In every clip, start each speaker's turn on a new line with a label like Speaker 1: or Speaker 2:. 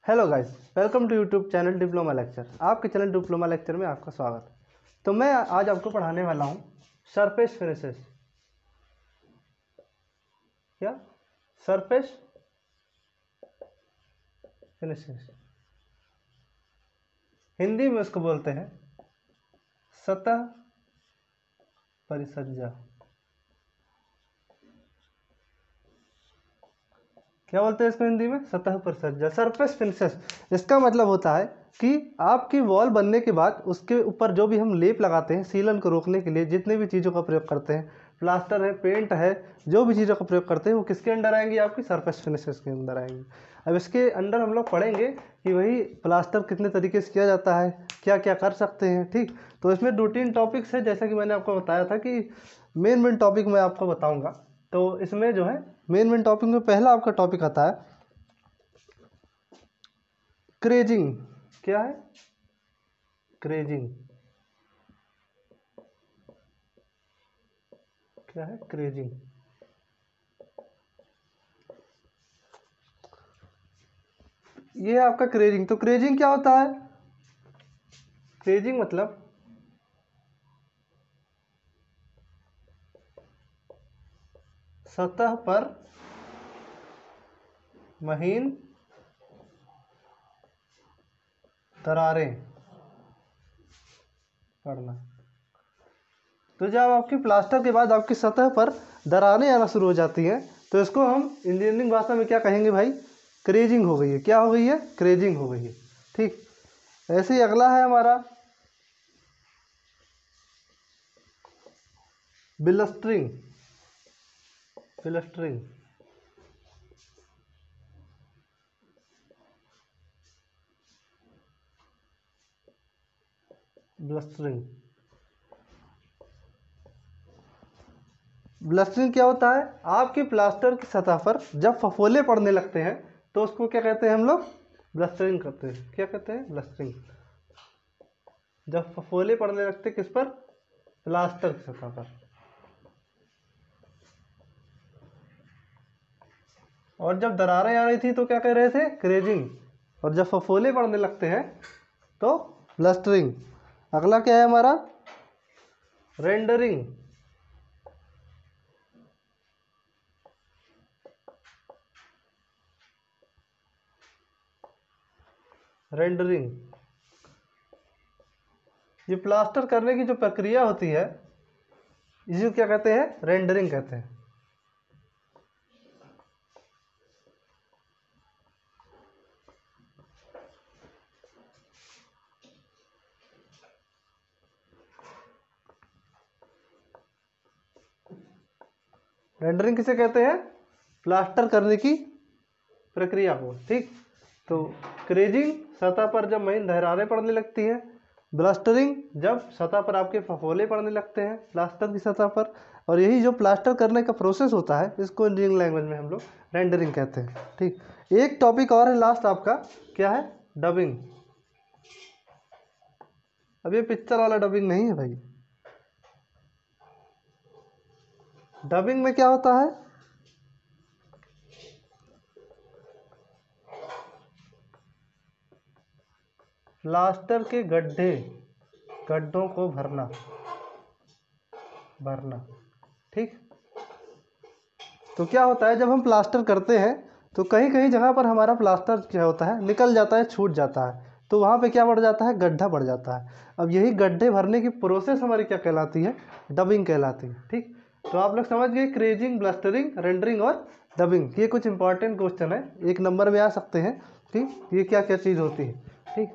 Speaker 1: Hello guys, welcome to YouTube channel diploma lecture. आपके channel diploma lecture में आपका स्वागत। तो मैं आज आपको पढ़ाने वाला हूँ सरफेस फिनिशेस। क्या? सरफेस फिनिशेस, हिंदी में उसको बोलते हैं सतह परिसज्जा। क्या बोलते हैं इसको हिंदी में? सतह परिसज्जा, सरफेस फिनिशेस। इसका मतलब होता है कि आपकी वॉल बनने के बाद उसके ऊपर जो भी हम लेप लगाते हैं सीलन को रोकने के लिए, जितने भी चीज़ों का प्रयोग करते हैं, प्लास्टर है, पेंट है, जो भी चीज़ों का प्रयोग करते हैं वो किसके अंडर आएंगी? आपकी सरफेस फिनिशेस के अंदर आएंगी। अब इसके अंडर हम लोग पढ़ेंगे कि वही प्लास्टर कितने तरीके से किया जाता है, क्या क्या कर सकते हैं। ठीक, तो इसमें 2-3 टॉपिक्स है, जैसा कि मैंने आपको बताया था कि मेन टॉपिक मैं आपको बताऊँगा। तो इसमें जो है मेन टॉपिक में पहला आपका टॉपिक आता है क्रेजिंग। क्या है? क्रेजिंग। क्या है क्रेजिंग? ये है आपका क्रेजिंग। तो क्रेजिंग क्या होता है? क्रेजिंग मतलब सतह पर महीन दरारें पड़ना। तो जब आपकी प्लास्टर के बाद आपकी सतह पर दरारें आना शुरू हो जाती हैं तो इसको हम इंजीनियरिंग भाषा में क्या कहेंगे भाई? क्रेजिंग हो गई है। क्या हो गई है? क्रेजिंग हो गई है। ठीक, ऐसे ही अगला है हमारा बिलस्टरिंग। बिलस्टरिंग ब्लस्टरिंग ब्लस्टरिंग क्या होता है? आपके प्लास्टर की सतह पर जब फफोले पड़ने लगते हैं तो उसको क्या कहते हैं हम लोग? ब्लस्टरिंग करते हैं। क्या कहते हैं? ब्लस्टरिंग। जब फफोले पड़ने लगते किस पर? प्लास्टर की सतह पर। और जब दरारें आ रही थी तो क्या कह रहे थे? क्रेजिंग। और जब फफोले पड़ने लगते हैं तो ब्लस्टरिंग। अगला क्या है हमारा? रेंडरिंग। रेंडरिंग, ये प्लास्टर करने की जो प्रक्रिया होती है इसी को क्या कहते हैं? रेंडरिंग कहते हैं। रेंडरिंग किसे कहते हैं? प्लास्टर करने की प्रक्रिया को। ठीक, तो क्रेजिंग सतह पर जब महीन दरारें पड़ने लगती हैं, ब्लस्टरिंग जब सतह पर आपके फफोले पड़ने लगते हैं प्लास्टर की सतह पर, और यही जो प्लास्टर करने का प्रोसेस होता है इसको इंजीनियरिंग लैंग्वेज में हम लोग रेंडरिंग कहते हैं। ठीक, एक टॉपिक और है लास्ट आपका, क्या है? डबिंग। अब ये पिक्चर वाला डबिंग नहीं है भाई। डबिंग में क्या होता है? प्लास्टर के गड्ढों को भरना। ठीक, तो क्या होता है जब हम प्लास्टर करते हैं तो कहीं कहीं जगह पर हमारा प्लास्टर क्या होता है? निकल जाता है, छूट जाता है, तो वहाँ पे क्या बढ़ जाता है? गड्ढा बढ़ जाता है। अब यही गड्ढे भरने की प्रोसेस हमारी क्या कहलाती है? डबिंग कहलाती है। ठीक, तो आप लोग समझ गए क्रेजिंग, ब्लस्टरिंग, रेंडरिंग और डबिंग। ये कुछ इंपॉर्टेंट क्वेश्चन है, 1 नंबर में आ सकते हैं। ठीक, ये क्या क्या चीज़ होती है। ठीक,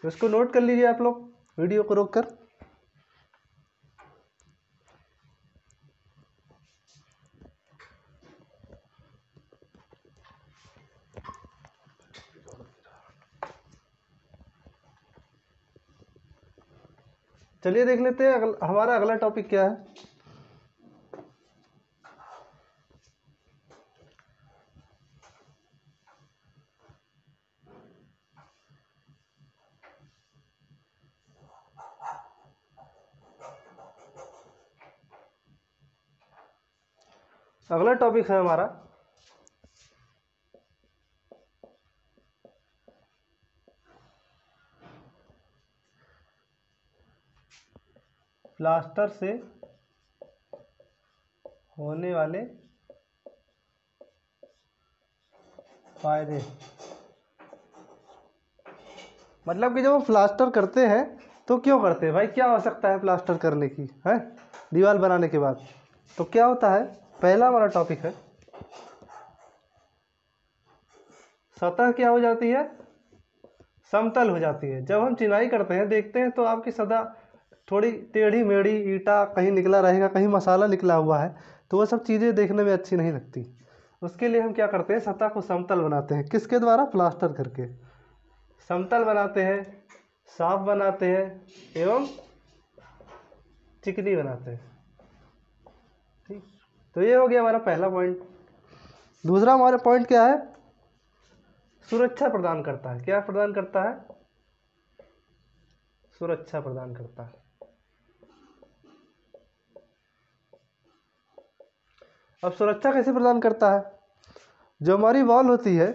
Speaker 1: तो इसको नोट कर लीजिए आप लोग वीडियो को रोक कर। चलिए देख लेते हैं हमारा अगला टॉपिक क्या है। अगला टॉपिक है हमारा प्लास्टर से होने वाले फायदे, मतलब कि जब वो प्लास्टर करते हैं तो क्यों करते हैं भाई, क्या आवश्यकता है प्लास्टर करने की है दीवार बनाने के बाद। तो क्या होता है, पहला हमारा टॉपिक है सतह क्या हो जाती है, समतल हो जाती है। जब हम चिनाई करते हैं देखते हैं तो आपकी सतह थोड़ी टेढ़ी मेढ़ी, ईंटा कहीं निकला रहेगा, कहीं मसाला निकला हुआ है, तो वो सब चीज़ें देखने में अच्छी नहीं लगती। उसके लिए हम क्या करते हैं, सतह को समतल बनाते हैं, किसके द्वारा, प्लास्टर करके समतल बनाते हैं, साफ बनाते हैं एवं चिकनी बनाते हैं। ठीक, तो ये हो गया हमारा पहला पॉइंट। दूसरा हमारा पॉइंट क्या है, सुरक्षा प्रदान करता है। क्या प्रदान करता है, सुरक्षा प्रदान करता है। अब सुरक्षा कैसे प्रदान करता है, जो हमारी वॉल होती है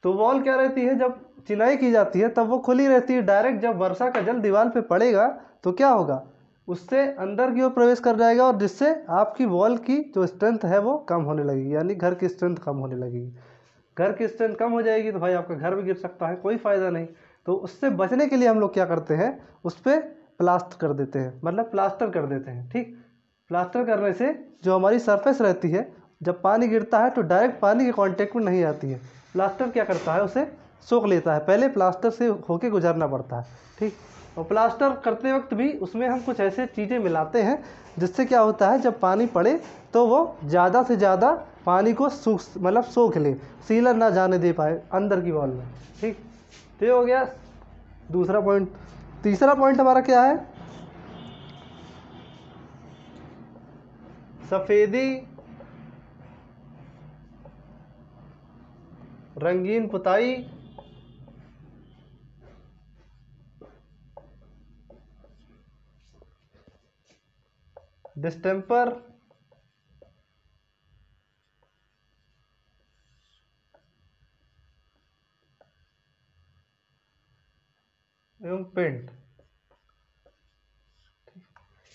Speaker 1: तो वॉल क्या रहती है, जब चिनाई की जाती है तब वो खुली रहती है, डायरेक्ट जब वर्षा का जल दीवार पे पड़ेगा तो क्या होगा, उससे अंदर की ओर प्रवेश कर जाएगा और जिससे आपकी वॉल की जो स्ट्रेंथ है वो कम होने लगेगी, यानी घर की स्ट्रेंथ कम होने लगेगी। घर की स्ट्रेंथ कम हो जाएगी तो भाई आपका घर भी गिर सकता है, कोई फ़ायदा नहीं। तो उससे बचने के लिए हम लोग क्या करते हैं, उस पर प्लास्टर कर देते हैं, मतलब प्लास्टर कर देते हैं। ठीक, प्लास्टर करने से जो हमारी सरफेस रहती है, जब पानी गिरता है तो डायरेक्ट पानी के कांटेक्ट में नहीं आती है। प्लास्टर क्या करता है, उसे सोख लेता है, पहले प्लास्टर से होके गुजरना पड़ता है। ठीक, और प्लास्टर करते वक्त भी उसमें हम कुछ ऐसे चीज़ें मिलाते हैं जिससे क्या होता है, जब पानी पड़े तो वो ज़्यादा से ज़्यादा पानी को मतलब सोख ले, सीलन ना जाने दे पाए अंदर की वॉल में। ठीक, तो ये हो गया दूसरा पॉइंट। तीसरा पॉइंट हमारा क्या है, सफ़ेदी रंगीन पुताई डिस्टेम्पर एवं पेंट।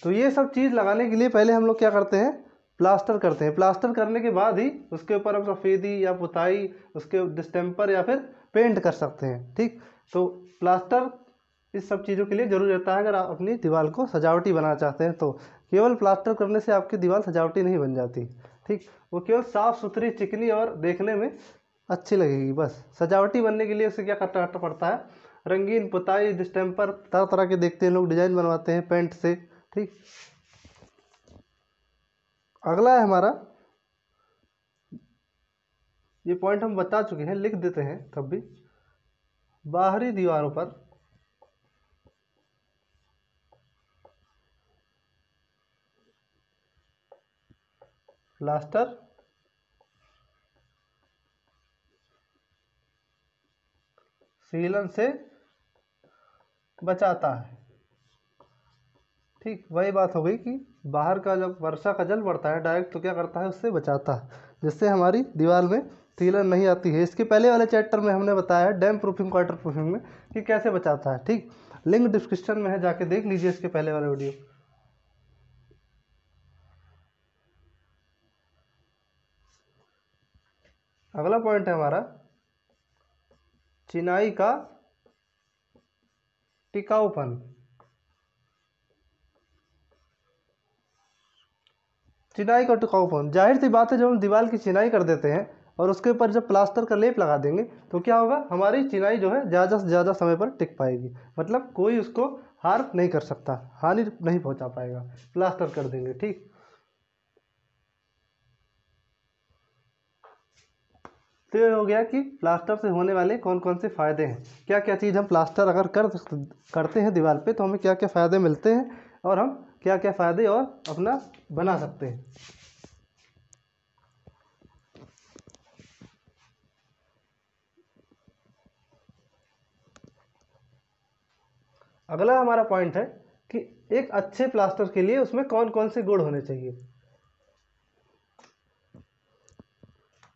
Speaker 1: तो ये सब चीज़ लगाने के लिए पहले हम लोग क्या करते हैं, प्लास्टर करते हैं। प्लास्टर करने के बाद ही उसके ऊपर हम सफ़ेदी या पुताई, उसके डिस्टेम्पर या फिर पेंट कर सकते हैं। ठीक, तो प्लास्टर इस सब चीज़ों के लिए ज़रूरी रहता है। अगर आप अपनी दीवार को सजावटी बनाना चाहते हैं तो केवल प्लास्टर करने से आपकी दीवार सजावटी नहीं बन जाती। ठीक, वो केवल साफ़ सुथरी, चिकनी और देखने में अच्छी लगेगी, बस। सजावटी बनने के लिए उसे क्या करना पड़ता है, रंगीन पुताई, डिस्टेम्पर, तरह तरह के देखते हैं लोग, डिजाइन बनवाते हैं पेंट से। ठीक, अगला है हमारा, ये पॉइंट हम बता चुके हैं, लिख देते हैं तब भी, बाहरी दीवारों पर प्लास्टर सीलन से बचाता है। ठीक, वही बात हो गई कि बाहर का जब वर्षा का जल पड़ता है डायरेक्ट तो क्या करता है, उससे बचाता है, जिससे हमारी दीवार में सीलन नहीं आती है। इसके पहले वाले चैप्टर में हमने बताया है डैम प्रूफिंग, वाटर प्रूफिंग में, कि कैसे बचाता है। ठीक, लिंक डिस्क्रिप्शन में है, जाके देख लीजिए इसके पहले वाले वीडियो। अगला पॉइंट है हमारा चिनाई का टिकाऊपन। चिनाई का टिकाऊपन, जाहिर सी बात है, जब हम दीवार की चिनाई कर देते हैं और उसके ऊपर जब प्लास्टर का लेप लगा देंगे तो क्या होगा, हमारी चिनाई जो है ज़्यादा से ज़्यादा समय पर टिक पाएगी, मतलब कोई उसको हार्म नहीं कर सकता, हानि नहीं पहुंचा पाएगा, प्लास्टर कर देंगे। ठीक, तो ये हो गया कि प्लास्टर से होने वाले कौन कौन से फ़ायदे हैं, क्या क्या चीज़ हम प्लास्टर अगर करते हैं दीवार पे तो हमें क्या क्या फ़ायदे मिलते हैं, और हम क्या क्या फ़ायदे और अपना बना सकते हैं। अगला हमारा पॉइंट है कि एक अच्छे प्लास्टर के लिए उसमें कौन कौन से गुण होने चाहिए,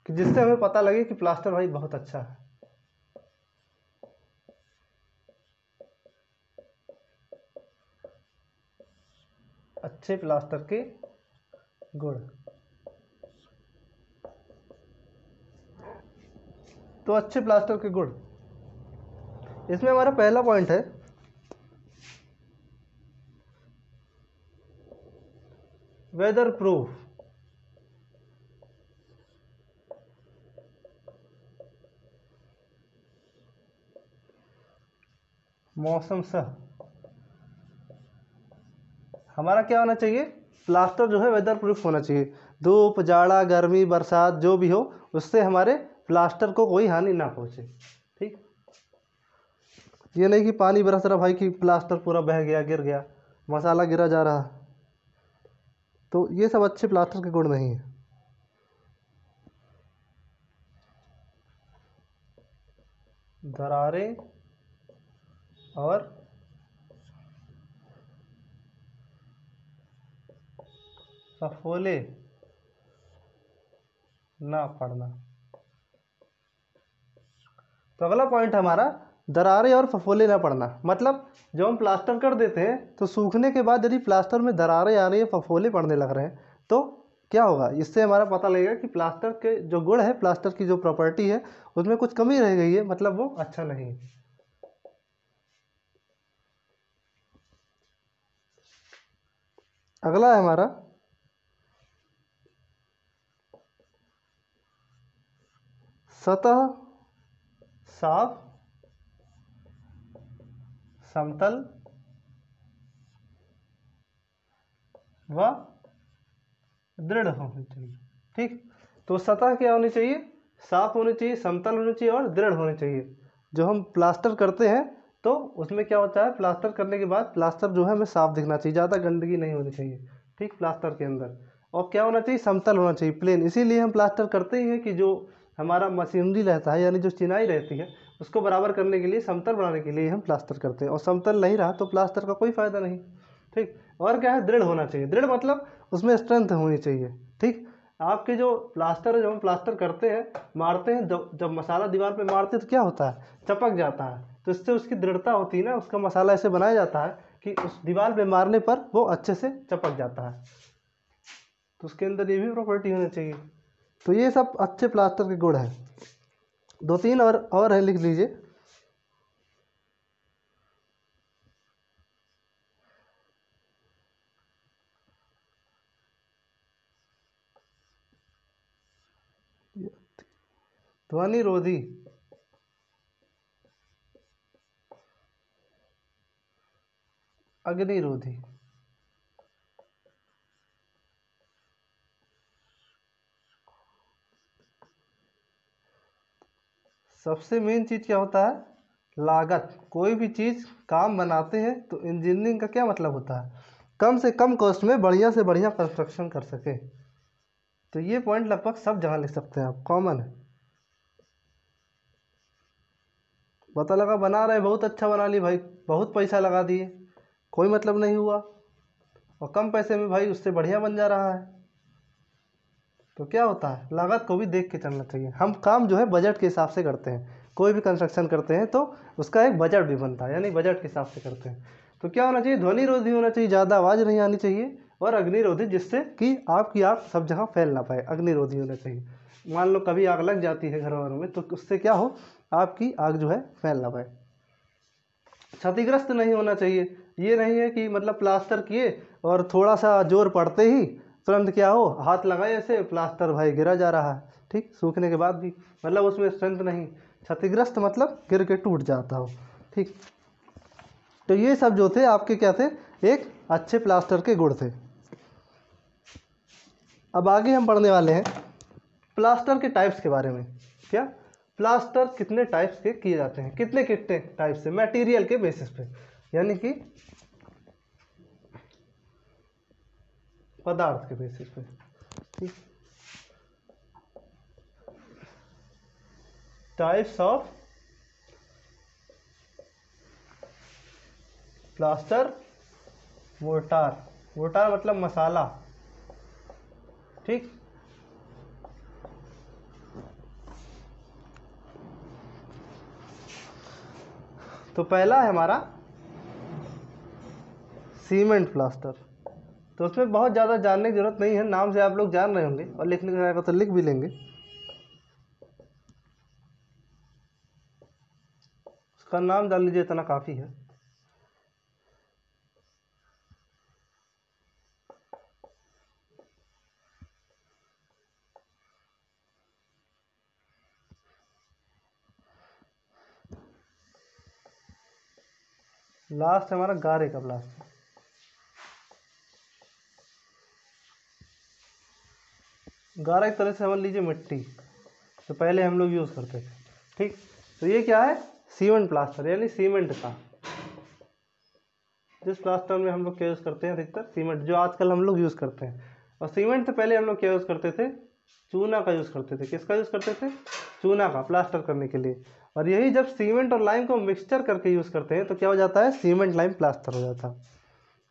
Speaker 1: कि जिससे हमें पता लगे कि प्लास्टर भाई बहुत अच्छा है। अच्छे प्लास्टर के गुण। तो अच्छे प्लास्टर के गुण, इसमें हमारा पहला पॉइंट है वेदर प्रूफ। मौसम सह। हमारा क्या होना चाहिए, प्लास्टर जो है वेदर प्रूफ होना चाहिए। धूप, जाड़ा, गर्मी, बरसात जो भी हो, उससे हमारे प्लास्टर को कोई हानि ना पहुंचे। ठीक, ये नहीं कि पानी बरस रहा भाई कि प्लास्टर पूरा बह गया, गिर गया, मसाला गिरा जा रहा, तो ये सब अच्छे प्लास्टर के गुण नहीं है। दरारें और फफोले ना पड़ना। तो अगला पॉइंट हमारा दरारें और फफोले ना पड़ना। मतलब जब हम प्लास्टर कर देते हैं तो सूखने के बाद यदि प्लास्टर में दरारें आ रही है, फफोले पड़ने लग रहे हैं, तो क्या होगा, इससे हमारा पता लगेगा कि प्लास्टर के जो गुण है, प्लास्टर की जो प्रॉपर्टी है, उसमें कुछ कमी रह गई है, मतलब वो अच्छा नहीं है। अगला है हमारा सतह साफ, समतल व दृढ़ होनी चाहिए। ठीक, तो सतह क्या होनी चाहिए, साफ होनी चाहिए, समतल होनी चाहिए और दृढ़ होनी चाहिए। जो हम प्लास्टर करते हैं तो उसमें क्या होता है, प्लास्टर करने के बाद प्लास्टर जो है हमें साफ दिखना चाहिए, ज़्यादा गंदगी नहीं होनी चाहिए। ठीक, प्लास्टर के अंदर। और क्या होना चाहिए, समतल होना चाहिए, प्लेन। इसीलिए हम प्लास्टर करते ही हैं कि जो हमारा मशीनरी रहता है, यानी जो चिनाई रहती है, उसको बराबर करने के लिए, समतल बनाने के लिए हम प्लास्टर करते हैं। और समतल नहीं रहा तो प्लास्टर का कोई फ़ायदा नहीं। ठीक, और क्या है, दृढ़ होना चाहिए। दृढ़ मतलब उसमें स्ट्रेंथ होनी चाहिए। ठीक, आपके जो प्लास्टर है, जब हम प्लास्टर करते हैं, मारते हैं, जब मसाला दीवार पे मारते हैं तो क्या होता है, चपक जाता है। तो इससे उसकी दृढ़ता होती है ना, उसका मसाला ऐसे बनाया जाता है कि उस दीवार पे मारने पर वो अच्छे से चपक जाता है। तो उसके अंदर ये भी प्रॉपर्टी होनी चाहिए। तो ये सब अच्छे प्लास्टर के गुण हैं। दो तीन और है, लिख लीजिए। ध्वनि रोधी, अग्निरोधी। सबसे मेन चीज़ क्या होता है, लागत। कोई भी चीज़ काम बनाते हैं तो इंजीनियरिंग का क्या मतलब होता है, कम से कम कॉस्ट में बढ़िया से बढ़िया कंस्ट्रक्शन कर सके। तो ये पॉइंट लगभग सब जगह लिख सकते हैं आप, कॉमन है। पता लगा बना रहे, बहुत अच्छा बना ली भाई, बहुत पैसा लगा दिए, कोई मतलब नहीं हुआ, और कम पैसे में भाई उससे बढ़िया बन जा रहा है। तो क्या होता है, लागत को भी देख के चलना चाहिए। हम काम जो है बजट के हिसाब से करते हैं, कोई भी कंस्ट्रक्शन करते हैं तो उसका एक बजट भी बनता है, यानी बजट के हिसाब से करते हैं। तो क्या होना चाहिए, ध्वनि रोधी होना चाहिए, ज़्यादा आवाज़ नहीं आनी चाहिए, और अग्निरोधी, जिससे कि आपकी आग सब जगह फैल ना पाए, अग्निरोधी होना चाहिए। मान लो कभी आग लग जाती है घरों में, तो उससे क्या हो, आपकी आग जो है फैल ना पाए। क्षतिग्रस्त नहीं होना चाहिए। ये नहीं है कि मतलब प्लास्टर किए और थोड़ा सा जोर पड़ते ही तुरंत क्या हो, हाथ लगाए ऐसे, प्लास्टर भाई गिरा जा रहा है। ठीक, सूखने के बाद भी मतलब उसमें स्ट्रेंथ नहीं। क्षतिग्रस्त मतलब गिर के टूट जाता हो। ठीक, तो ये सब जो थे आपके क्या थे, एक अच्छे प्लास्टर के गुण थे। अब आगे हम पढ़ने वाले हैं प्लास्टर के टाइप्स के बारे में। क्या, प्लास्टर कितने टाइप्स के किए जाते हैं, कितने कितने टाइप से, मटेरियल के बेसिस पे, यानी कि पदार्थ के बेसिस पे। ठीक, types of plaster mortar. Mortar मतलब मसाला। ठीक, तो पहला है हमारा सीमेंट प्लास्टर। तो उसमें बहुत ज़्यादा जानने की ज़रूरत नहीं है, नाम से आप लोग जान रहे होंगे और लिखने का रहेगा तो लिख भी लेंगे। उसका नाम डाल लीजिए, इतना काफ़ी है। लास्ट हमारा गारे का प्लास्टर। गारा एक तरह से समझ लीजिए मिट्टी, तो पहले हम लोग यूज़ करते थे। ठीक, तो ये क्या है, सीमेंट प्लास्टर, यानी सीमेंट का, जिस प्लास्टर में हम लोग क्या यूज़ करते हैं अधिकतर सीमेंट, जो आजकल हम लोग यूज़ करते हैं। और सीमेंट से पहले हम लोग क्या यूज़ करते थे, चूना का यूज़ करते थे। किसका यूज़ करते थे, चूना का, प्लास्टर करने के लिए। और यही जब सीमेंट और लाइम को मिक्सचर करके यूज़ करते हैं तो क्या हो जाता है, सीमेंट लाइम प्लास्टर हो जाता है।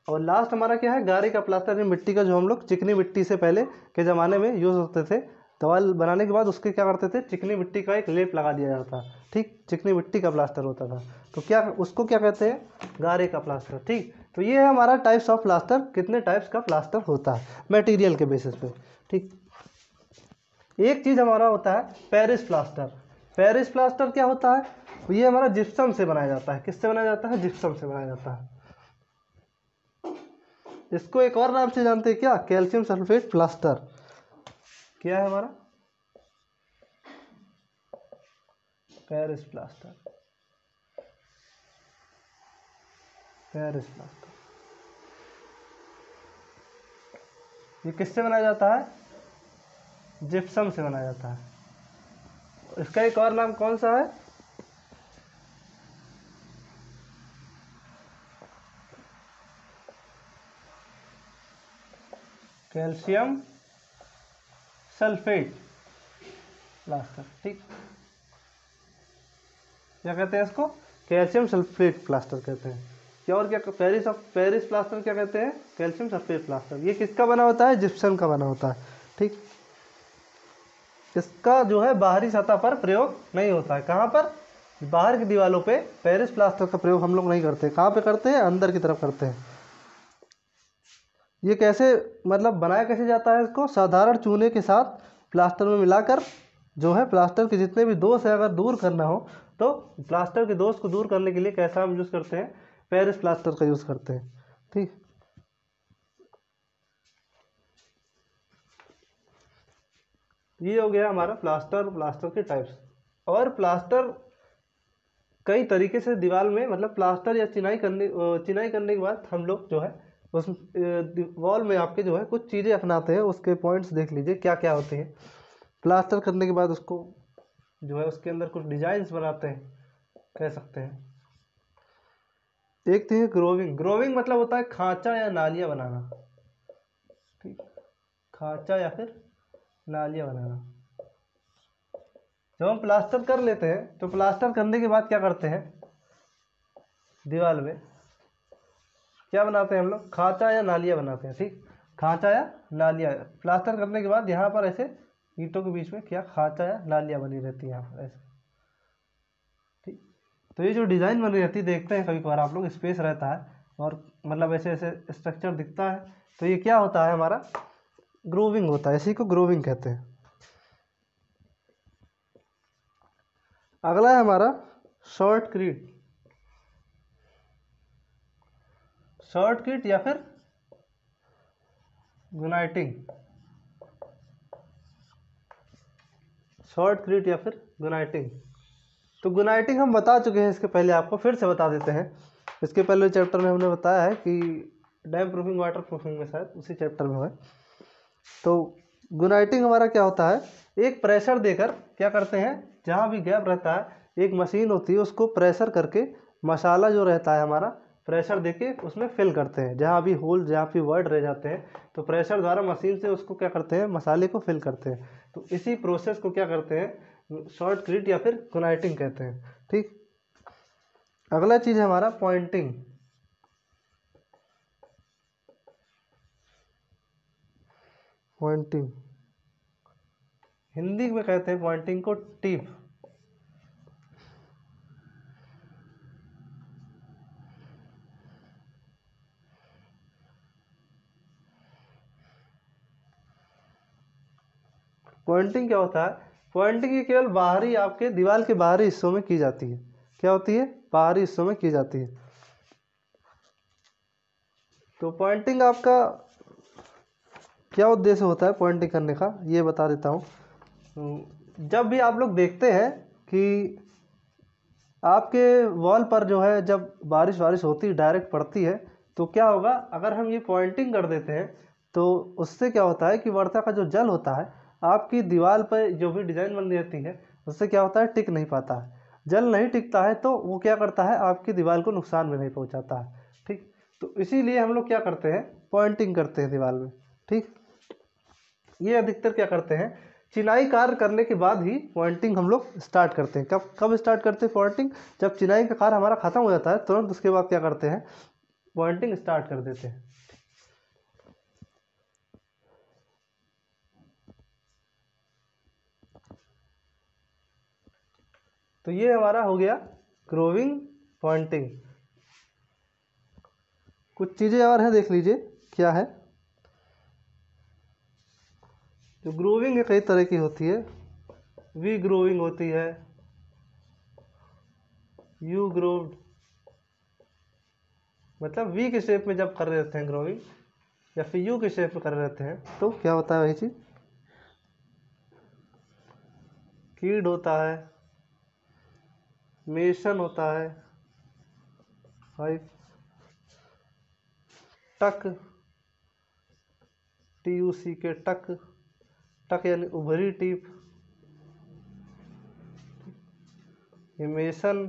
Speaker 1: और लास्ट हमारा क्या है, गारे का प्लास्टर, मिट्टी का, जो हम लोग चिकनी मिट्टी से पहले के ज़माने में यूज़ होते थे। दीवार बनाने के बाद उसके क्या करते थे, चिकनी मिट्टी का एक लेप लगा दिया जाता। ठीक, चिकनी मिट्टी का प्लास्टर होता था, तो क्या उसको क्या कहते हैं, गारे का प्लास्टर। ठीक, तो ये है हमारा टाइप्स ऑफ प्लास्टर, कितने टाइप्स का प्लास्टर होता है मटेरियल के बेसिस पे। ठीक, एक चीज़ हमारा होता है पेरिस प्लास्टर। पेरिस प्लास्टर क्या होता है, ये हमारा जिप्सम से बनाया जाता है। किससे बनाया जाता है, जिप्सम से बनाया जाता है। इसको एक और नाम से जानते हैं क्या, कैल्शियम सल्फेट प्लास्टर। क्या है हमारा, पेरिस प्लास्टर। पेरिस प्लास्टर ये किससे बनाया जाता है, जिप्सम से बनाया जाता है। इसका एक और नाम कौन सा है, कैल्शियम सल्फेट प्लास्टर। ठीक, क्या कहते हैं इसको, कैल्शियम सल्फेट प्लास्टर कहते हैं। क्या और क्या, पेरिस प्लास्टर क्या कहते हैं, कैल्शियम सल्फेट प्लास्टर। ये किसका बना होता है, जिप्सम का बना होता है। ठीक, इसका जो है बाहरी सतह पर प्रयोग नहीं होता है। कहाँ पर, बाहर की दीवारों पे पेरिस प्लास्टर का प्रयोग हम लोग नहीं करते। कहाँ पे करते हैं, अंदर की तरफ करते हैं। ये कैसे, मतलब बनाया कैसे जाता है, इसको साधारण चूने के साथ प्लास्टर में मिलाकर, जो है प्लास्टर के जितने भी दोष है अगर दूर करना हो, तो प्लास्टर के दोष को दूर करने के लिए कैसा हम यूज़ करते हैं, पेरिस प्लास्टर का यूज़ करते हैं। ठीक, ये हो गया हमारा प्लास्टर के टाइप्स। और प्लास्टर कई तरीके से दीवार में, मतलब प्लास्टर या चिनाई करने के बाद हम लोग जो है उस वॉल में आपके जो है कुछ चीज़ें अपनाते हैं। उसके पॉइंट्स देख लीजिए क्या क्या होते हैं। प्लास्टर करने के बाद उसको जो है उसके अंदर कुछ डिजाइन्स बनाते हैं, कह सकते हैं। एक थी ग्रोविंग। ग्रोविंग मतलब होता है खांचा या नालियाँ बनाना। ठीक, खांचा या फिर नालियाँ बनाना। जब हम प्लास्टर कर लेते हैं तो प्लास्टर करने के बाद क्या करते हैं, दीवार में क्या बनाते हैं हम लोग, खांचा या नालियाँ बनाते हैं। ठीक, खांचा या नालियाँ, प्लास्टर करने के बाद यहाँ पर ऐसे ईंटों के बीच में क्या खांचा या नालियाँ बनी रहती है यहाँ पर ऐसे। ठीक, तो ये जो डिज़ाइन बनी रहती है, देखते हैं कभी कभार आप लोग, स्पेस रहता है और मतलब ऐसे ऐसे स्ट्रक्चर दिखता है, तो ये क्या होता है हमारा, ग्रोविंग होता है। इसी को ग्रोविंग कहते हैं। अगला है हमारा शॉर्ट क्रीट। शॉर्ट क्रीट या फिर गुनाइटिंग। शॉर्ट क्रीट या फिर गुनाइटिंग। तो गुनाइटिंग हम बता चुके हैं इसके पहले, आपको फिर से बता देते हैं। इसके पहले चैप्टर में हमने बताया है कि डैम प्रूफिंग, वाटर प्रूफिंग में, शायद उसी चैप्टर में है। तो गुनाइटिंग हमारा क्या होता है, एक प्रेशर देकर क्या करते हैं, जहाँ भी गैप रहता है एक मशीन होती है, उसको प्रेशर करके मसाला जो रहता है हमारा, प्रेशर देके उसमें फिल करते हैं। जहाँ भी होल, जहाँ भी वर्ड रह जाते हैं तो प्रेशर द्वारा मशीन से उसको क्या करते हैं, मसाले को फिल करते हैं। तो इसी प्रोसेस को क्या करते हैं, शॉर्ट क्रीट या फिर गुनाइटिंग कहते हैं। ठीक, अगला चीज़ है हमारा पॉइंटिंग। पॉइंटिंग हिंदी में कहते हैं पॉइंटिंग को टिप। पॉइंटिंग क्या होता है, पॉइंटिंग ये केवल बाहरी आपके दीवार के बाहरी हिस्सों में की जाती है। क्या होती है, बाहरी हिस्सों में की जाती है। तो पॉइंटिंग आपका क्या उद्देश्य होता है पॉइंटिंग करने का, ये बता देता हूँ। जब भी आप लोग देखते हैं कि आपके वॉल पर जो है जब बारिश होती है, डायरेक्ट पड़ती है, तो क्या होगा, अगर हम ये पॉइंटिंग कर देते हैं तो उससे क्या होता है कि वर्षा का जो जल होता है आपकी दीवार पर जो भी डिज़ाइन बन रहती है उससे क्या होता है, टिक नहीं पाता है। जल नहीं टिकता है तो वो क्या करता है, आपकी दीवार को नुकसान में नहीं पहुंचाता है। ठीक, तो इसीलिए हम लोग क्या करते हैं, पॉइंटिंग करते हैं दीवार में। ठीक, ये अधिकतर क्या करते हैं, चिनाई कार्य करने के बाद ही पॉइंटिंग हम लोग स्टार्ट करते हैं। कब कब स्टार्ट करते हैं पॉइंटिंग, जब चिनाई का कार्य हमारा खत्म हो जाता है तुरंत उसके बाद क्या करते हैं, पॉइंटिंग स्टार्ट कर देते हैं। तो ये हमारा हो गया ग्रोविंग, पॉइंटिंग। कुछ चीज़ें और हैं, देख लीजिए क्या है। जो ग्रोविंग है कई तरह की होती है, वी ग्रोविंग होती है, यू ग्रोव्ड, मतलब वी के शेप में जब कर रहे होते हैं ग्रोविंग, या फिर यू के शेप में कर रहे होते हैं तो क्या होता है, वही चीज़ कीड होता है, मेसन होता है, भाई टक, TUC के टक, टक यानी उभरी टीप, मेसन,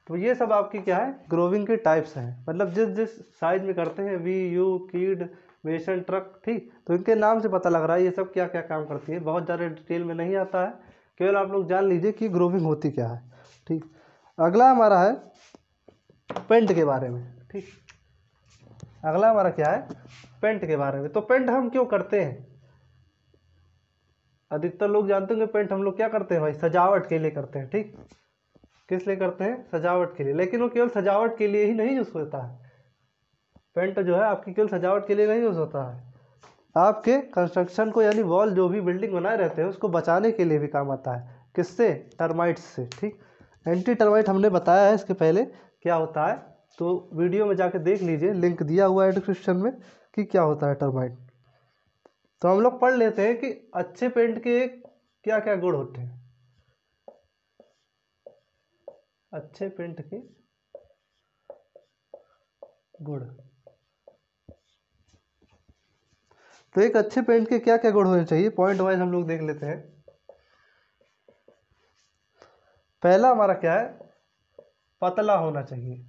Speaker 1: तो ये सब आपकी क्या है, ग्रोविंग के टाइप्स हैं। मतलब जिस जिस साइज में करते हैं, वी, यू, कीड, मेसन, ट्रक। ठीक, तो इनके नाम से पता लग रहा है ये सब क्या क्या काम करती है। बहुत ज़्यादा डिटेल में नहीं आता है, केवल आप लोग जान लीजिए कि ग्रोविंग होती क्या है। ठीक, अगला हमारा है पेंट के बारे में। ठीक, अगला हमारा क्या है, पेंट के बारे में। तो पेंट हम क्यों करते हैं, अधिकतर लोग जानते होंगे पेंट हम लोग क्या करते हैं भाई, सजावट के लिए करते हैं। ठीक, किस लिए करते हैं, सजावट के लिए। लेकिन वो केवल सजावट के लिए ही नहीं यूज होता है, पेंट जो है आपकी केवल सजावट के लिए नहीं यूज होता है, आपके कंस्ट्रक्शन को यानी वॉल जो भी बिल्डिंग बनाए रहते हैं उसको बचाने के लिए भी काम आता है। किससे, टर्माइट्स से। ठीक, एंटी टर्माइट हमने बताया है इसके पहले क्या होता है, तो वीडियो में जाके देख लीजिए, लिंक दिया हुआ है डिस्क्रिप्शन में कि क्या होता है टर्माइट। तो हम लोग पढ़ लेते हैं कि अच्छे पेंट के क्या क्या गुण होते हैं, अच्छे पेंट के गुण। तो एक अच्छे पेंट के क्या क्या गुण होने चाहिए, पॉइंट वाइज हम लोग देख लेते हैं। पहला हमारा क्या है, पतला होना चाहिए।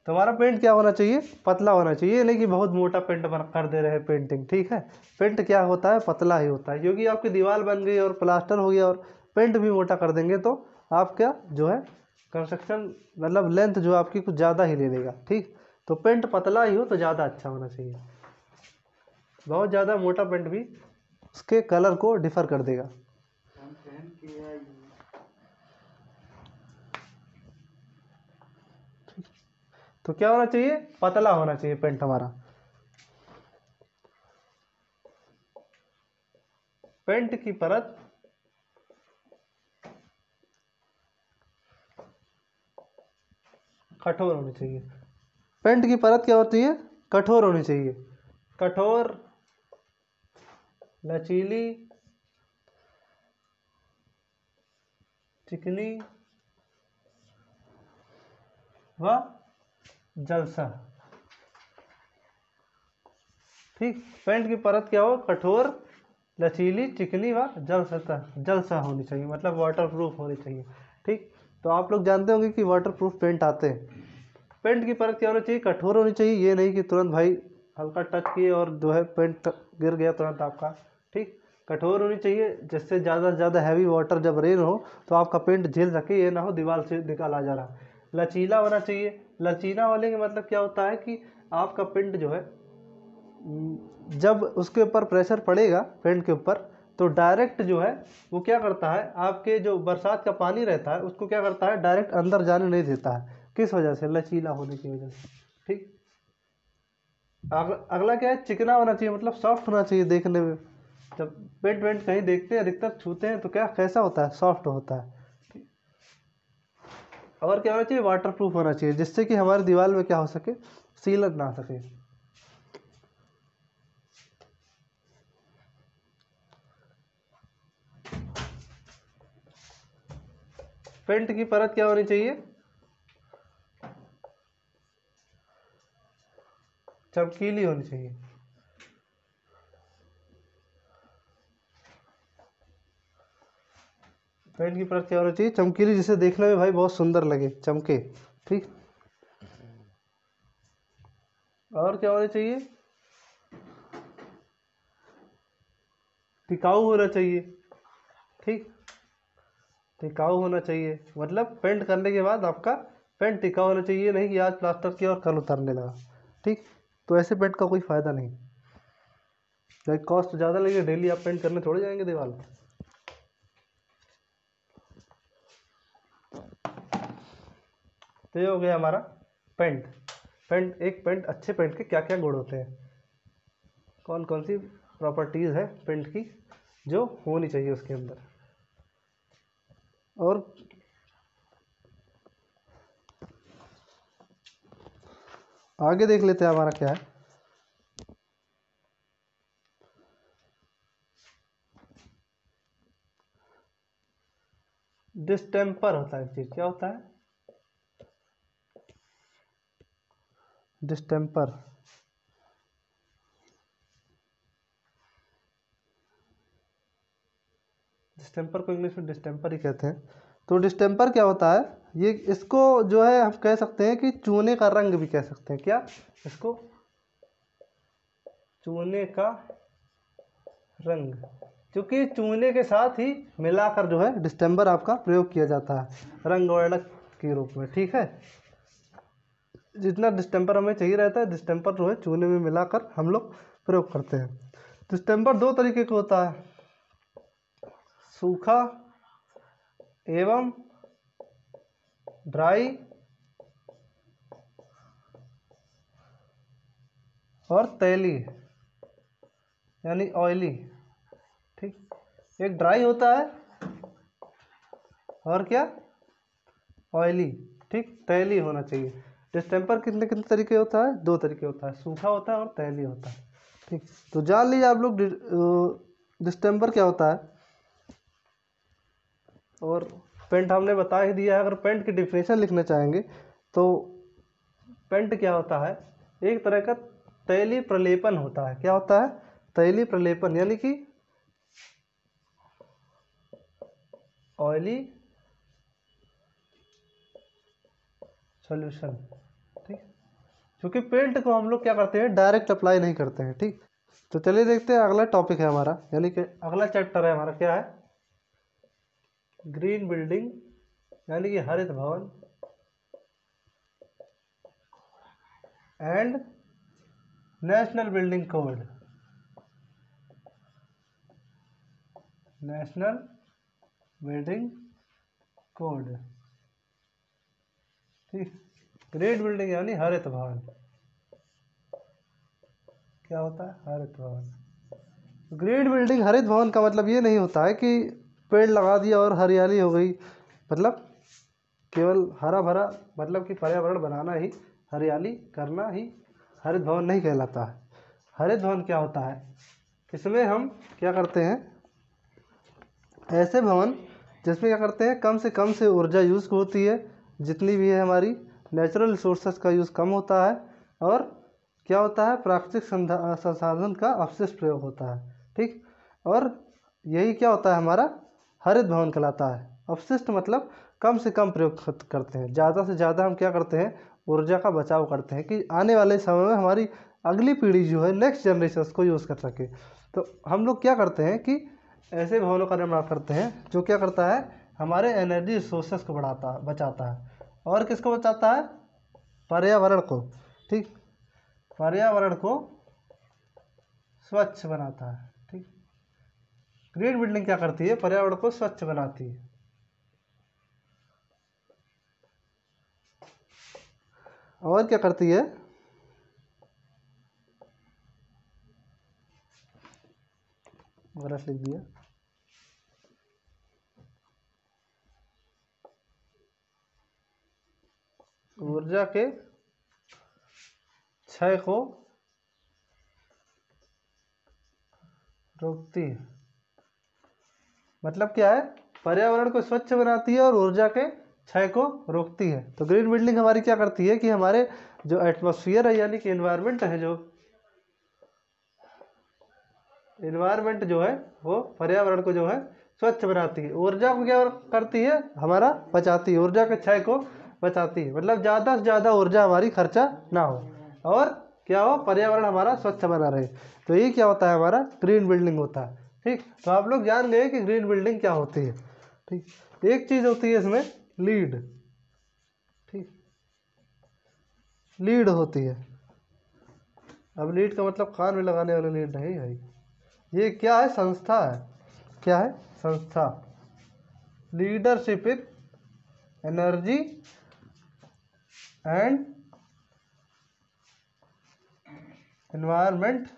Speaker 1: तो हमारा पेंट क्या होना चाहिए, पतला होना चाहिए, नहीं कि बहुत मोटा पेंट कर दे रहे हैं पेंटिंग। ठीक है, पेंट क्या होता है, पतला ही होता है, क्योंकि आपकी दीवार बन गई और प्लास्टर हो गया और पेंट भी मोटा कर देंगे तो आपका जो है कंस्ट्रक्शन मतलब लेंथ जो आपकी कुछ ज़्यादा ही ले लेगा। ठीक, तो पेंट पतला ही हो तो ज़्यादा अच्छा होना चाहिए, बहुत ज़्यादा मोटा पेंट भी उसके कलर को डिफर कर देगा। तो क्या होना चाहिए, पतला होना चाहिए पेंट हमारा। पेंट की परत कठोर होनी चाहिए, पेंट की परत क्या होती है, कठोर होनी चाहिए, कठोर, लचीली, चिकनी व जलसा। ठीक, पेंट की परत क्या हो, कठोर, लचीली, चिकनी व जलसा होनी चाहिए, मतलब वाटरप्रूफ होनी चाहिए। ठीक, तो आप लोग जानते होंगे कि वाटरप्रूफ पेंट आते हैं। पेंट की परत क्या होनी चाहिए, कठोर होनी चाहिए, ये नहीं कि तुरंत भाई हल्का टच किए और जो है पेंट गिर गया तुरंत आपका। ठीक, कठोर होनी चाहिए, जिससे ज़्यादा से ज़्यादा हैवी वाटर जब रेन हो तो आपका पेंट झेल सके, ये ना हो दीवार से निकाल आ जा रहा। लचीला होना चाहिए, लचीला होने का मतलब क्या होता है कि आपका पेंट जो है जब उसके ऊपर प्रेशर पड़ेगा पेंट के ऊपर तो डायरेक्ट जो है वो क्या करता है, आपके जो बरसात का पानी रहता है उसको क्या करता है, डायरेक्ट अंदर जाने नहीं देता है। किस वजह से, लचीला होने की वजह से। ठीक, अगला क्या है, चिकना होना चाहिए, मतलब सॉफ्ट होना चाहिए देखने में। जब पेंट वेंट कहीं देखते हैं, अधिकतर छूते हैं तो क्या कैसा होता है, सॉफ्ट होता है। और क्या होना चाहिए, वाटर प्रूफ होना चाहिए, जिससे कि हमारी दीवार में क्या हो सके, सीलन ना सके। पेंट की परत क्या होनी चाहिए, चमकीली होनी चाहिए। पेंट की परत क्या होनी चाहिए, चमकीली, जिसे देखने में भाई बहुत सुंदर लगे, चमके। ठीक, और क्या होनी चाहिए, टिकाऊ होना चाहिए। ठीक, टिकाऊ होना चाहिए, मतलब पेंट करने के बाद आपका पेंट टिकाऊ होना चाहिए, नहीं कि आज प्लास्टर किया और कल उतरने लगा। ठीक, तो ऐसे पेंट का कोई फ़ायदा नहीं, चाहे कॉस्ट ज़्यादा लगे, डेली आप पेंट करने थोड़े जाएंगे दीवार। तो ये हो गया हमारा पेंट। एक पेंट, अच्छे पेंट के क्या क्या गुण होते हैं, कौन कौन सी प्रॉपर्टीज़ है पेंट की जो होनी चाहिए उसके अंदर। और आगे देख लेते हैं हमारा क्या है। डिस्टेम्पर होता है एक चीज़, क्या होता है, डिस्टेम्पर। डिस्टेम्पर को इंग्लिश में डिस्टेम्पर ही कहते हैं। तो डिस्टेम्पर क्या होता है, ये इसको जो है हम कह सकते हैं कि चूने का रंग भी कह सकते हैं। क्या, इसको चूने का रंग, क्योंकि चूने के साथ ही मिलाकर जो है डिस्टेम्पर आपका प्रयोग किया जाता है रंग वर्णक के रूप में। ठीक है, जितना डिस्टेम्पर हमें चाहिए रहता है, डिस्टेम्पर जो है चूने में मिलाकर हम लोग प्रयोग करते हैं। डिस्टेम्पर दो तरीके का होता है, सूखा एवं ड्राई और तैली, यानी ऑयली। ठीक, एक ड्राई होता है और क्या, ऑयली। ठीक, तैली होना चाहिए। डिस्टेम्पर कितने कितने तरीके होता है, दो तरीके होता है, सूखा होता है और तैली होता है। ठीक, तो जान लीजिए आप लोग डिस्टेम्पर क्या होता है। और पेंट हमने बता ही दिया है। अगर पेंट की डिफिनेशन लिखना चाहेंगे तो पेंट क्या होता है, एक तरह का तैलीय प्रलेपन होता है। क्या होता है, तैलीय प्रलेपन, यानी कि ऑयली सॉल्यूशन। ठीक, क्योंकि पेंट को हम लोग क्या करते हैं, डायरेक्ट अप्लाई नहीं करते हैं। ठीक, तो चलिए देखते हैं अगला टॉपिक है हमारा, यानी कि अगला चैप्टर है हमारा, क्या है, ग्रीन बिल्डिंग, यानी कि हरित भवन and national building code. National building code. ठीक, ग्रीन बिल्डिंग यानी हरित भवन, क्या होता है, हरित भवन। ग्रीन बिल्डिंग हरित भवन का मतलब ये नहीं होता है कि पेड़ लगा दिया और हरियाली हो गई, मतलब केवल हरा भरा, मतलब कि पर्यावरण बनाना ही, हरियाली करना ही हरित भवन नहीं कहलाता है। हरित भवन क्या होता है, इसमें हम क्या करते हैं, ऐसे भवन जिसमें क्या करते हैं, कम से ऊर्जा यूज़ होती है, जितनी भी है हमारी नेचुरल रिसोर्सेज का यूज़ कम होता है, और क्या होता है, प्राकृतिक संसाधन का अपशिष्ट प्रयोग होता है। ठीक, और यही क्या होता है, हमारा हरित भवन कहलाता है। अपशिष्ट मतलब कम से कम प्रयोग करते हैं, ज़्यादा से ज़्यादा हम क्या करते हैं, ऊर्जा का बचाव करते हैं कि आने वाले समय में हमारी अगली पीढ़ी जो है, नेक्स्ट जनरेशन उसको यूज़ कर सके। तो हम लोग क्या करते हैं कि ऐसे भवनों का निर्माण करते हैं जो क्या करता है, हमारे एनर्जी रिसोर्सेस को बचाता है, और किसको बचाता है, पर्यावरण को। ठीक, पर्यावरण को स्वच्छ बनाता है। ठीक, ग्रीन बिल्डिंग क्या करती है, पर्यावरण को स्वच्छ बनाती है। और क्या करती है, गलत लिख दिया, ऊर्जा के क्षय को रोकती है। मतलब क्या है, पर्यावरण को स्वच्छ बनाती है और ऊर्जा के क्षय को रोकती है। तो ग्रीन बिल्डिंग हमारी क्या करती है कि हमारे जो एटमॉस्फेयर है यानी कि एनवायरनमेंट है, जो एनवायरनमेंट जो है वो पर्यावरण को जो है स्वच्छ बनाती है। ऊर्जा को क्या करती है, हमारा बचाती है, ऊर्जा के क्षय को बचाती है। मतलब ज़्यादा से ज़्यादा ऊर्जा हमारी खर्चा ना हो और क्या हो, पर्यावरण हमारा स्वच्छ बना रहे। तो ये क्या होता है, हमारा ग्रीन बिल्डिंग होता है। ठीक, तो आप लोग जान गए कि ग्रीन बिल्डिंग क्या होती है। ठीक, एक चीज़ होती है इसमें लीड। ठीक, लीड होती है। अब लीड का मतलब कान में लगाने वाला लीड नहीं भाई, ये क्या है, संस्था है। क्या है, संस्था। Leadership in energy and environment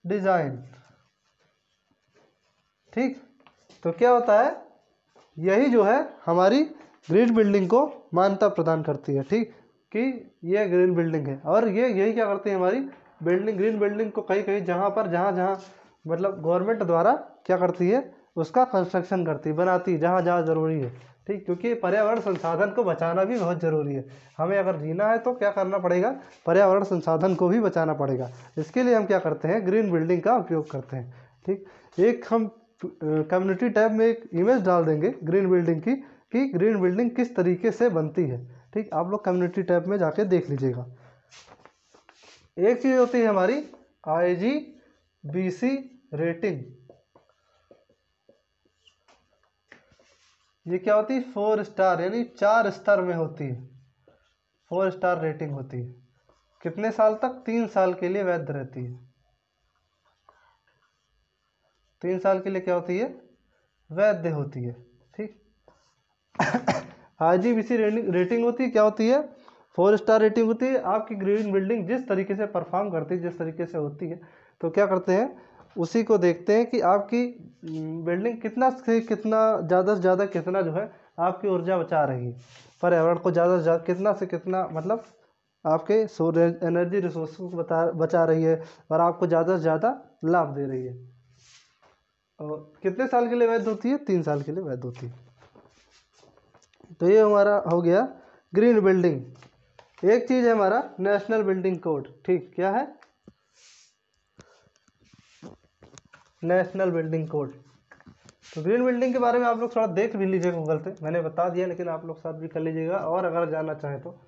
Speaker 1: design. ठीक, तो क्या होता है, यही जो है हमारी ग्रीन बिल्डिंग को मान्यता प्रदान करती है। ठीक, कि ये ग्रीन बिल्डिंग है। और ये यही क्या करती है, हमारी बिल्डिंग, ग्रीन बिल्डिंग को कहीं कहीं जहाँ पर जहाँ जहाँ मतलब गवर्नमेंट द्वारा क्या करती है, उसका कंस्ट्रक्शन करती है, बनाती है जहाँ जहाँ ज़रूरी है। ठीक, क्योंकि पर्यावरण संसाधन को बचाना भी बहुत ज़रूरी है। हमें अगर जीना है तो क्या करना पड़ेगा, पर्यावरण संसाधन को भी बचाना पड़ेगा। इसके लिए हम क्या करते हैं, ग्रीन बिल्डिंग का उपयोग करते हैं। ठीक, एक हम कम्युनिटी टैब में एक इमेज डाल देंगे ग्रीन बिल्डिंग की, कि ग्रीन बिल्डिंग किस तरीके से बनती है। ठीक, आप लोग कम्युनिटी टैब में जाके देख लीजिएगा। एक चीज़ होती है हमारी IGBC रेटिंग। ये क्या होती है, 4 स्टार यानी 4 स्तर में होती है। 4 स्टार रेटिंग होती है। कितने साल तक, 3 साल के लिए वैध रहती है। 3 साल के लिए क्या होती है, वैध होती है। ठीक, IGBC रेटिंग होती है, क्या होती है, 4 स्टार रेटिंग होती है। आपकी ग्रीन बिल्डिंग जिस तरीके से परफॉर्म करती है, जिस तरीके से होती है, तो क्या करते हैं, उसी को देखते हैं कि आपकी बिल्डिंग कितना से कितना, ज़्यादा से ज़्यादा कितना जो है आपकी ऊर्जा बचा रही है, पर्यावरण को ज़्यादा से ज़्यादा कितना से कितना, मतलब आपके सोलर एनर्जी रिसोर्स को बचा रही है और आपको ज़्यादा से ज़्यादा लाभ दे रही है। और कितने साल के लिए वैध होती है, 3 साल के लिए वैध होती है। तो ये हमारा हो गया ग्रीन बिल्डिंग। एक चीज़ है हमारा नेशनल बिल्डिंग कोड। ठीक, क्या है, नेशनल बिल्डिंग कोड। तो ग्रीन बिल्डिंग के बारे में आप लोग थोड़ा देख भी लीजिएगा गूगल पे, मैंने बता दिया, लेकिन आप लोग साथ भी कर लीजिएगा। और अगर जानना चाहें तो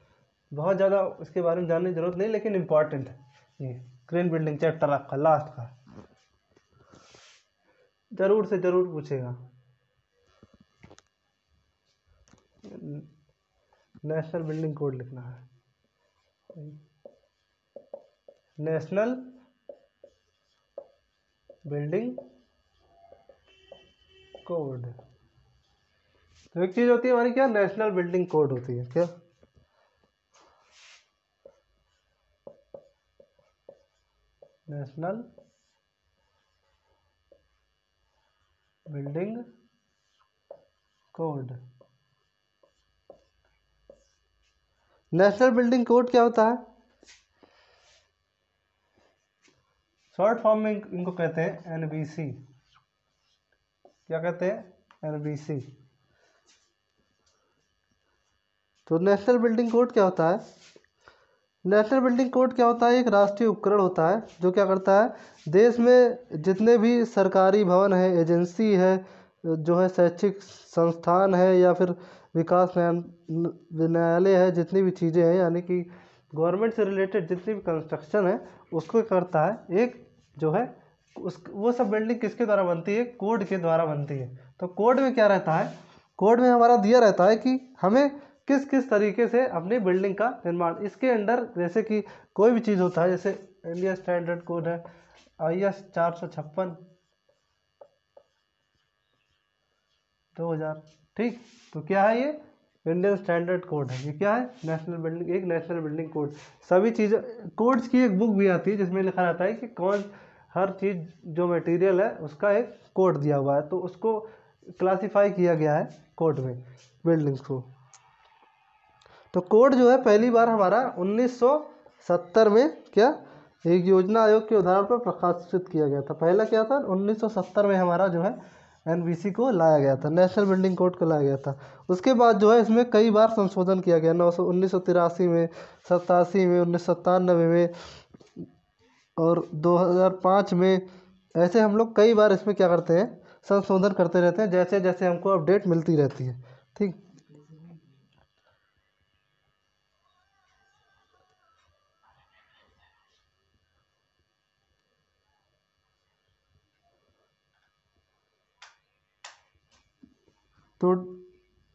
Speaker 1: बहुत ज़्यादा इसके बारे में जानने की जरूरत नहीं, लेकिन इम्पॉर्टेंट है ये ग्रीन बिल्डिंग चैप्टर आपका लास्ट का, जरूर से जरूर पूछेगा। नेशनल बिल्डिंग कोड लिखना है, नेशनल बिल्डिंग कोड। तो एक चीज होती है हमारी क्या, नेशनल बिल्डिंग कोड होती है। क्या, national building code. National building code क्या होता है, शॉर्ट फॉर्म में इनको कहते हैं NBC। क्या कहते हैं, NBC। तो नेशनल बिल्डिंग कोड क्या होता है, नेशनल बिल्डिंग कोड क्या होता है, एक राष्ट्रीय उपकरण होता है जो क्या करता है, देश में जितने भी सरकारी भवन है, एजेंसी है, जो है शैक्षिक संस्थान है, या फिर विकास न्यायालय है, जितनी भी चीज़ें हैं यानी कि गवर्नमेंट से रिलेटेड जितनी भी कंस्ट्रक्शन है, उसको करता है एक जो है उस, वो सब बिल्डिंग किसके द्वारा बनती है, कोड के द्वारा बनती है। तो कोड में क्या रहता है, कोड में हमारा दिया रहता है कि हमें किस किस तरीके से अपनी बिल्डिंग का निर्माण, इसके अंडर जैसे कि कोई भी चीज़ होता है, जैसे इंडिया स्टैंडर्ड कोड है IS 456, 2000। ठीक, तो क्या है ये इंडियन स्टैंडर्ड कोड है। ये क्या है नेशनल बिल्डिंग, एक नेशनल बिल्डिंग कोड। सभी चीज़ें कोड्स की एक बुक भी आती है जिसमें लिखा रहता है कि कौन हर चीज़ जो मटेरियल है उसका एक कोड दिया हुआ है, तो उसको क्लासिफाई किया गया है कोड में बिल्डिंग्स को। तो कोड जो है पहली बार हमारा 1970 में क्या एक योजना आयोग के उदाहरण पर प्रकाशित किया गया था। पहला क्या था 1970 में हमारा जो है एनबीसी को लाया गया था, नेशनल बिल्डिंग कोड को लाया गया था। उसके बाद जो है इसमें कई बार संशोधन किया गया, 1983 में, 87 में, 1997 में और 2005 में। ऐसे हम लोग कई बार इसमें क्या करते हैं संशोधन करते रहते हैं, जैसे जैसे हमको अपडेट मिलती रहती है। ठीक, तो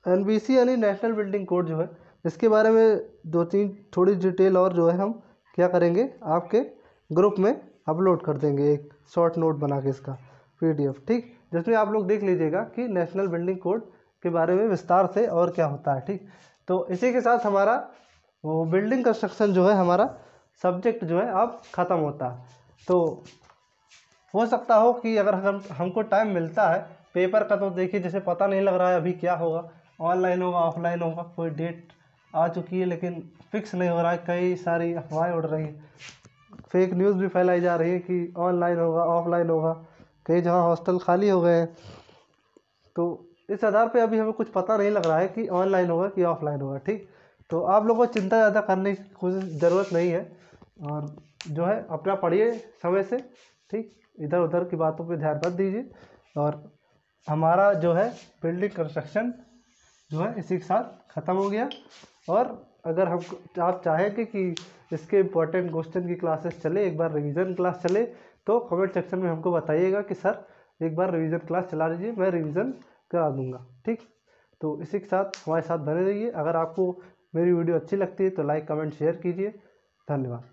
Speaker 1: एनबीसी यानी नेशनल बिल्डिंग कोड जो है इसके बारे में दो तीन थोड़ी डिटेल और जो है हम क्या करेंगे आपके ग्रुप में अपलोड कर देंगे, एक शॉर्ट नोट बना के इसका पीडीएफ। ठीक, जिसमें आप लोग देख लीजिएगा कि नेशनल बिल्डिंग कोड के बारे में विस्तार से और क्या होता है। ठीक, तो इसी के साथ हमारा वो बिल्डिंग कंस्ट्रक्शन जो है हमारा सब्जेक्ट जो है अब ख़त्म होता है। तो हो सकता हो कि अगर हमको टाइम मिलता है पेपर का, तो देखिए जैसे पता नहीं लग रहा है अभी क्या होगा, ऑनलाइन होगा ऑफलाइन होगा, कोई डेट आ चुकी है लेकिन फिक्स नहीं हो रहा है, कई सारी अफवाहें उड़ रही हैं, फेक न्यूज़ भी फैलाई जा रही है कि ऑनलाइन होगा ऑफलाइन होगा, कई जगह हॉस्टल खाली हो गए हैं। तो इस आधार पे अभी हमें कुछ पता नहीं लग रहा है कि ऑनलाइन होगा कि ऑफलाइन होगा। ठीक, तो आप लोगों को चिंता ज़्यादा करने की कोई ज़रूरत नहीं है, और जो है अपना पढ़िए समय से। ठीक, इधर उधर की बातों पे ध्यान मत दीजिए। और हमारा जो है बिल्डिंग कंस्ट्रक्शन जो है इसी के साथ ख़त्म हो गया। और अगर हम आप चाहेंगे कि इसके इम्पोर्टेंट क्वेश्चन की क्लासेस चले, एक बार रिवीजन क्लास चले, तो कमेंट सेक्शन में हमको बताइएगा कि सर एक बार रिवीजन क्लास चला लीजिए, मैं रिवीजन करा दूंगा। ठीक, तो इसी के साथ हमारे साथ बने रहिए। अगर आपको मेरी वीडियो अच्छी लगती है तो लाइक कमेंट शेयर कीजिए। धन्यवाद।